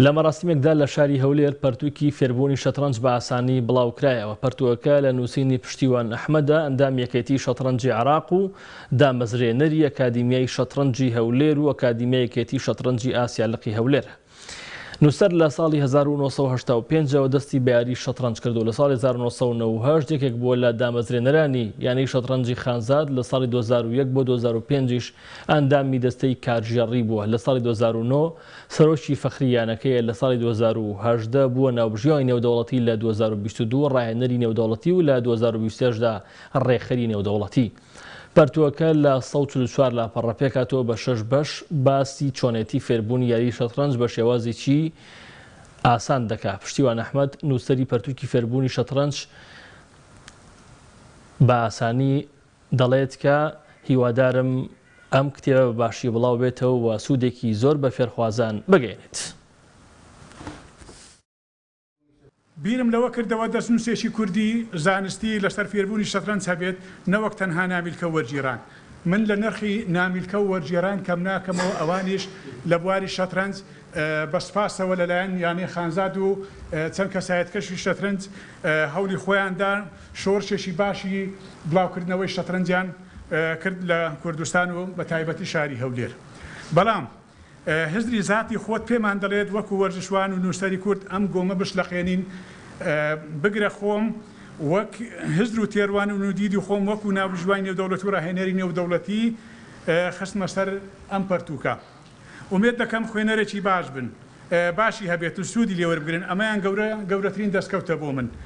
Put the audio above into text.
لە مەراسیمێکدا لە شاری هەولێر پەرتووکی فێربوونی شەترەنج بە ئاسانی بڵاوکرایەوە. پەرتووەکە لە نووسینی پشتیوان ئەحمەدە، ئەندام یەکێتی شەترەنجی عێراق و دامەزرێنەری ئەکادیمیای شەترەنجی هەولێر و ئەکادیمیای یەکێتی شەترەنجی ئاسیا لقی هەولێر. نووسەر لە ساڵی 1985ەوە دەستی بە یاری شەترەنج کرد و لە ساڵی 1998 یەکێک بووە لە دامەزرێنەرانی یانەی شەترەنجی خانزاد. لە ساڵی 2001 بۆ 2005ش ئەندامی دەستەی کارژێڕی بووە. لە ساڵی 2009 سەرۆکی فەخرییانەکەیە. لە ساڵی 2018 بووە ناوبژیانی نێودەوڵەتی، لە 2022 ڕاهێنەری نێودەوڵەتی و لە 2023دا ڕێخەری نێودەوڵەتی. پەرتووەکە لە 144 لاپەڕە پێکاتەوە بە 6 بەش باسی چۆنێتی فێربوونی یاری شەترەنج بە شێوازێکی ئاسان دەکات. پشتیوان ئەحمەد نووسەری پەرتووکی فێربوونی شەترەنج بە ئاسانی دەڵێت کە هیوادارم ئەم کتێبە باشی بڵاو بێتەوە و سوودێکی زۆر بە فێرخوازان بگەێنێت. بیرم لەوە کردەوە دەستنووسێکی کوردی زانستی لەسەر فێربوونی شەترەنج هەبێت، نەوەک تەنها نامیلکە وەرگێڕان. من لە نرخی نامیلکە و وەرگێڕان کەم ناکەمەوە، ئەوانیش لە بواری شەترەنج بەسپاسەوە لەلایەن یانەی خانزاد و چەند کەسایەتکەشی شەترەنج هەوڵی خۆیاندا شۆڕشێکی باشی بڵاوکردنەوەی شەترەنجیان کرد لە کوردستان و بە تایبەتی شاری هەولێر. بەڵام هزری ذاتی خۆت پێمان دەڵێت وەکو وەرزشوان و نووسەری کورد ئەم گۆمە بشلەقێنین، بگرە خۆم وەک هزر و تێروان و نودیدی خۆم وەکو ناوژوانی نێودەوڵەتی و ڕاهێنەری نێودەوڵەتی خستمە سەر ئەم پەرتووکە. ئومێد دەکەم خوێنەرێکی باش بن، باشی هەبێت و سوودی لێوەربگرن. ئەمەیان گەورەترین دەستکەوتە بۆ من.